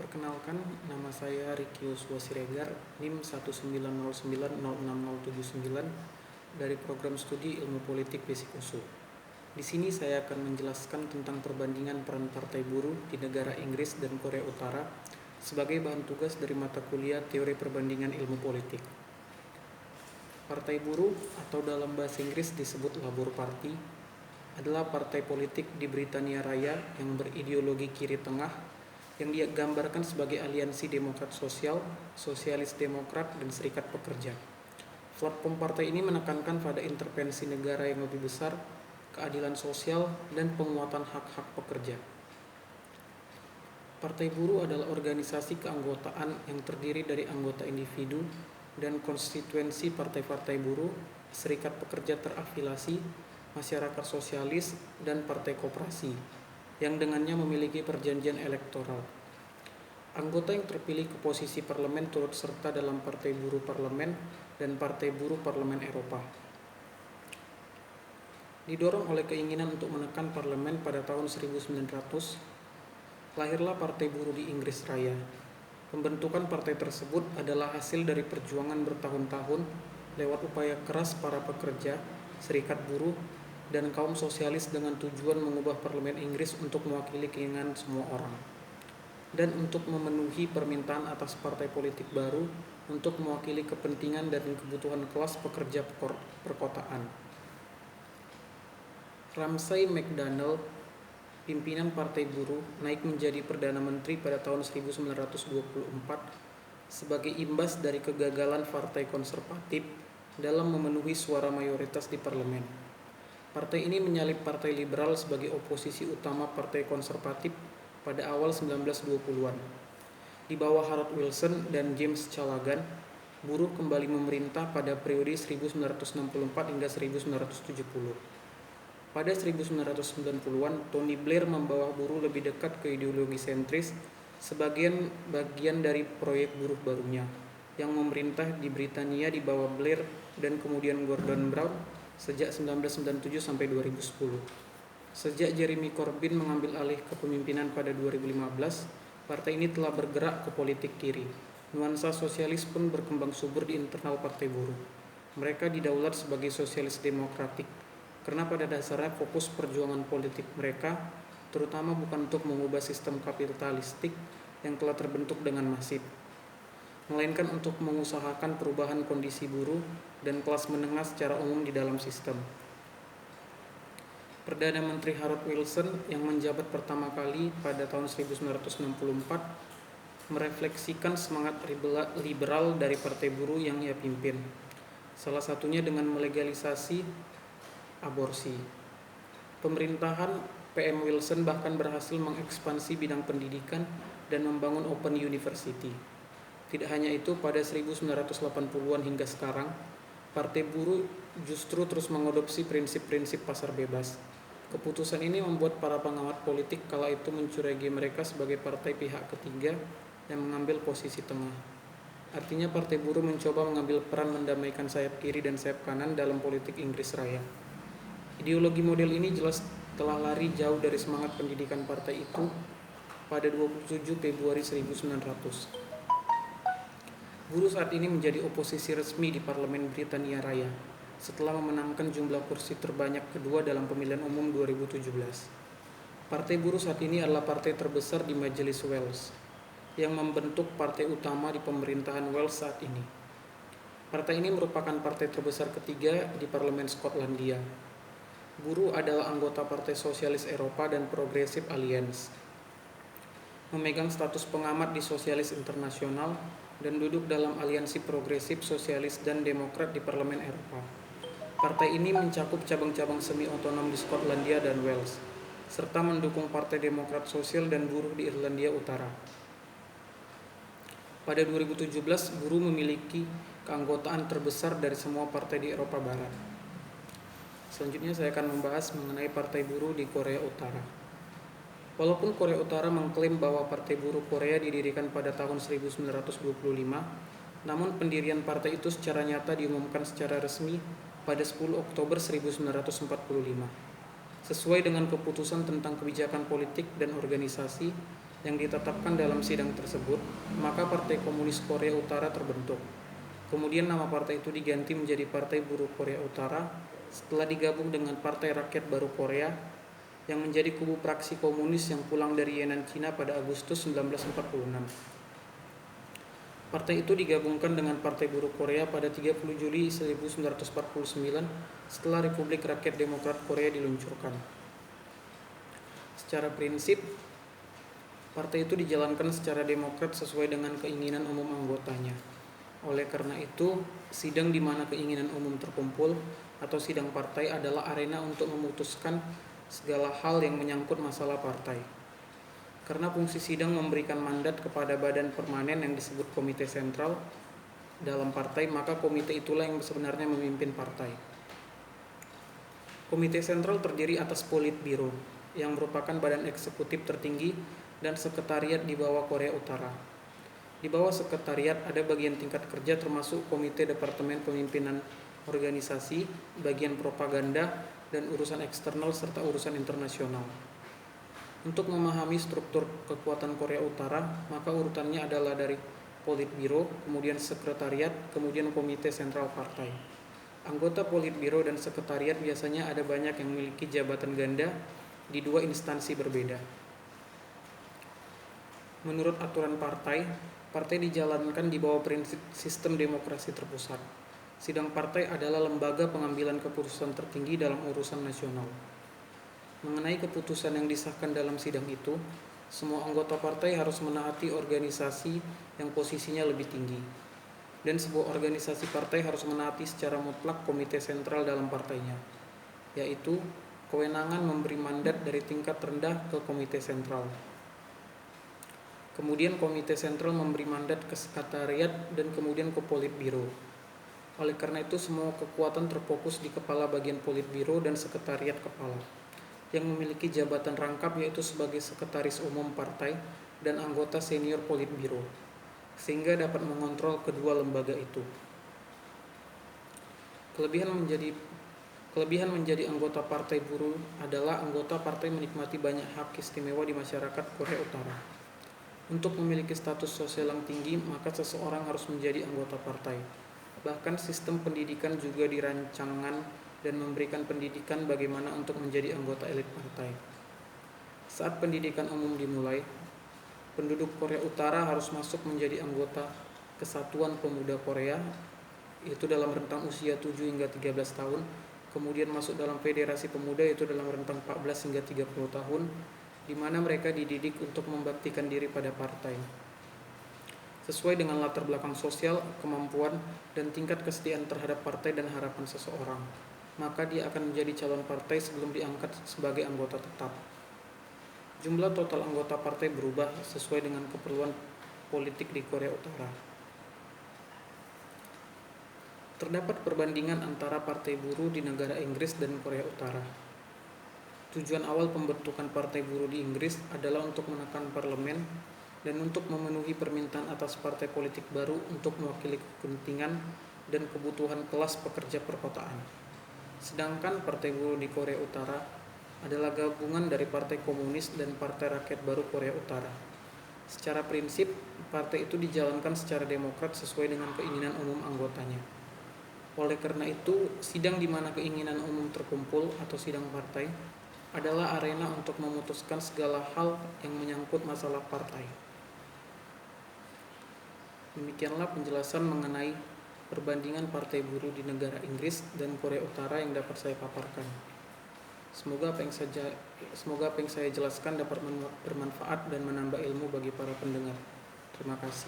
Perkenalkan, nama saya Ricky Yosua Siregar, NIM 190906079 dari program studi Ilmu Politik Basic USU. Di sini saya akan menjelaskan tentang perbandingan peran partai buruh di negara Inggris dan Korea Utara sebagai bahan tugas dari mata kuliah Teori Perbandingan Ilmu Politik. Partai buruh atau dalam bahasa Inggris disebut Labour Party adalah partai politik di Britania Raya yang berideologi kiri tengah yang digambarkan sebagai aliansi demokrat sosial, sosialis demokrat, dan serikat pekerja. Platform partai ini menekankan pada intervensi negara yang lebih besar, keadilan sosial, dan penguatan hak-hak pekerja. Partai buruh adalah organisasi keanggotaan yang terdiri dari anggota individu dan konstituensi partai-partai buruh, serikat pekerja terafiliasi, masyarakat sosialis, dan partai koperasi yang dengannya memiliki perjanjian elektoral. Anggota yang terpilih ke posisi parlemen turut serta dalam Partai Buruh Parlemen dan Partai Buruh Parlemen Eropa. Didorong oleh keinginan untuk menekan parlemen pada tahun 1900, lahirlah Partai Buruh di Inggris Raya. Pembentukan partai tersebut adalah hasil dari perjuangan bertahun-tahun lewat upaya keras para pekerja, serikat buruh, dan kaum sosialis dengan tujuan mengubah parlemen Inggris untuk mewakili keinginan semua orang dan untuk memenuhi permintaan atas partai politik baru untuk mewakili kepentingan dan kebutuhan kelas pekerja perkotaan. Ramsay MacDonald, pimpinan Partai Buruh, naik menjadi Perdana Menteri pada tahun 1924 sebagai imbas dari kegagalan Partai Konservatif dalam memenuhi suara mayoritas di parlemen. Partai ini menyalip Partai Liberal sebagai oposisi utama Partai Konservatif pada awal 1920-an. Di bawah Harold Wilson dan James Callaghan, buruh kembali memerintah pada periode 1964 hingga 1970. Pada 1990-an, Tony Blair membawa buruh lebih dekat ke ideologi sentris sebagian bagian dari proyek buruh barunya yang memerintah di Britania di bawah Blair dan kemudian Gordon Brown sejak 1997 sampai 2010. Sejak Jeremy Corbyn mengambil alih kepemimpinan pada 2015, partai ini telah bergerak ke politik kiri. Nuansa sosialis pun berkembang subur di internal partai buruh. Mereka didaulat sebagai sosialis demokratik, karena pada dasarnya fokus perjuangan politik mereka terutama bukan untuk mengubah sistem kapitalistik yang telah terbentuk dengan masif, melainkan untuk mengusahakan perubahan kondisi buruh dan kelas menengah secara umum di dalam sistem. Perdana Menteri Harold Wilson yang menjabat pertama kali pada tahun 1964 merefleksikan semangat liberal dari partai buruh yang ia pimpin, salah satunya dengan melegalisasi aborsi. Pemerintahan PM Wilson bahkan berhasil mengekspansi bidang pendidikan dan membangun Open University. Tidak hanya itu, pada 1980-an hingga sekarang, Partai Buruh justru terus mengadopsi prinsip-prinsip pasar bebas. Keputusan ini membuat para pengamat politik kala itu mencurigai mereka sebagai partai pihak ketiga yang mengambil posisi tengah. Artinya Partai Buruh mencoba mengambil peran mendamaikan sayap kiri dan sayap kanan dalam politik Inggris Raya. Ideologi model ini jelas telah lari jauh dari semangat pendidikan partai itu pada 27 Februari 1900. Buruh saat ini menjadi oposisi resmi di Parlemen Britania Raya setelah memenangkan jumlah kursi terbanyak kedua dalam pemilihan umum 2017. Partai Buruh saat ini adalah partai terbesar di Majelis Wales yang membentuk partai utama di pemerintahan Wales saat ini. Partai ini merupakan partai terbesar ketiga di Parlemen Skotlandia. Buruh adalah anggota Partai Sosialis Eropa dan Progressive Alliance, memegang status pengamat di Sosialis Internasional dan duduk dalam aliansi progresif, sosialis, dan demokrat di Parlemen Eropa. Partai ini mencakup cabang-cabang semi-otonom di Skotlandia dan Wales, serta mendukung Partai Demokrat Sosial dan Buruh di Irlandia Utara. Pada 2017, buruh memiliki keanggotaan terbesar dari semua partai di Eropa Barat. Selanjutnya saya akan membahas mengenai Partai Buruh di Korea Utara. Walaupun Korea Utara mengklaim bahwa Partai Buruh Korea didirikan pada tahun 1925, namun pendirian partai itu secara nyata diumumkan secara resmi pada 10 Oktober 1945. Sesuai dengan keputusan tentang kebijakan politik dan organisasi yang ditetapkan dalam sidang tersebut, maka Partai Komunis Korea Utara terbentuk. Kemudian nama partai itu diganti menjadi Partai Buruh Korea Utara setelah digabung dengan Partai Rakyat Baru Korea yang menjadi kubu praksi komunis yang pulang dari Yenan, Cina pada Agustus 1946. Partai itu digabungkan dengan Partai Buruh Korea pada 30 Juli 1949 setelah Republik Rakyat Demokrat Korea diluncurkan. Secara prinsip, partai itu dijalankan secara demokrat sesuai dengan keinginan umum anggotanya. Oleh karena itu, sidang di mana keinginan umum terkumpul atau sidang partai adalah arena untuk memutuskan segala hal yang menyangkut masalah partai. Karena fungsi sidang memberikan mandat kepada badan permanen yang disebut komite sentral dalam partai, maka komite itulah yang sebenarnya memimpin partai. Komite sentral terdiri atas Politbiro, yang merupakan badan eksekutif tertinggi dan sekretariat di bawah Korea Utara. Di bawah sekretariat ada bagian tingkat kerja termasuk komite departemen pemimpinan organisasi, bagian propaganda, dan urusan eksternal serta urusan internasional. Untuk memahami struktur kekuatan Korea Utara, maka urutannya adalah dari Politbiro, kemudian sekretariat, kemudian komite sentral partai. Anggota Politbiro dan sekretariat biasanya ada banyak yang memiliki jabatan ganda di dua instansi berbeda. Menurut aturan partai, partai dijalankan di bawah prinsip sistem demokrasi terpusat. Sidang partai adalah lembaga pengambilan keputusan tertinggi dalam urusan nasional. Mengenai keputusan yang disahkan dalam sidang itu, semua anggota partai harus menaati organisasi yang posisinya lebih tinggi. Dan sebuah organisasi partai harus menaati secara mutlak komite sentral dalam partainya, yaitu kewenangan memberi mandat dari tingkat rendah ke komite sentral. Kemudian komite sentral memberi mandat ke sekretariat dan kemudian ke Politbiro. Oleh karena itu semua kekuatan terfokus di kepala bagian Politbiro dan sekretariat kepala, yang memiliki jabatan rangkap yaitu sebagai sekretaris umum partai dan anggota senior Politbiro, sehingga dapat mengontrol kedua lembaga itu. Kelebihan menjadi anggota Partai Buruh adalah anggota partai menikmati banyak hak istimewa di masyarakat Korea Utara. Untuk memiliki status sosial yang tinggi, maka seseorang harus menjadi anggota partai. Bahkan sistem pendidikan juga dirancangkan dan memberikan pendidikan bagaimana untuk menjadi anggota elit partai. Saat pendidikan umum dimulai, penduduk Korea Utara harus masuk menjadi anggota Kesatuan Pemuda Korea, yaitu dalam rentang usia 7 hingga 13 tahun, kemudian masuk dalam Federasi Pemuda, yaitu dalam rentang 14 hingga 30 tahun, di mana mereka dididik untuk membaktikan diri pada partai. Sesuai dengan latar belakang sosial, kemampuan, dan tingkat kesetiaan terhadap partai dan harapan seseorang, maka dia akan menjadi calon partai sebelum diangkat sebagai anggota tetap. Jumlah total anggota partai berubah sesuai dengan keperluan politik di Korea Utara. Terdapat perbandingan antara partai buruh di negara Inggris dan Korea Utara. Tujuan awal pembentukan partai buruh di Inggris adalah untuk menekan parlemen dan untuk memenuhi permintaan atas partai politik baru untuk mewakili kepentingan dan kebutuhan kelas pekerja perkotaan. Sedangkan partai buruh di Korea Utara adalah gabungan dari Partai Komunis dan Partai Rakyat Baru Korea Utara. Secara prinsip, partai itu dijalankan secara demokrat sesuai dengan keinginan umum anggotanya. Oleh karena itu, sidang di mana keinginan umum terkumpul atau sidang partai adalah arena untuk memutuskan segala hal yang menyangkut masalah partai. Demikianlah penjelasan mengenai perbandingan partai buruh di negara Inggris dan Korea Utara yang dapat saya paparkan. Semoga apa yang saya jelaskan dapat bermanfaat dan menambah ilmu bagi para pendengar. Terima kasih.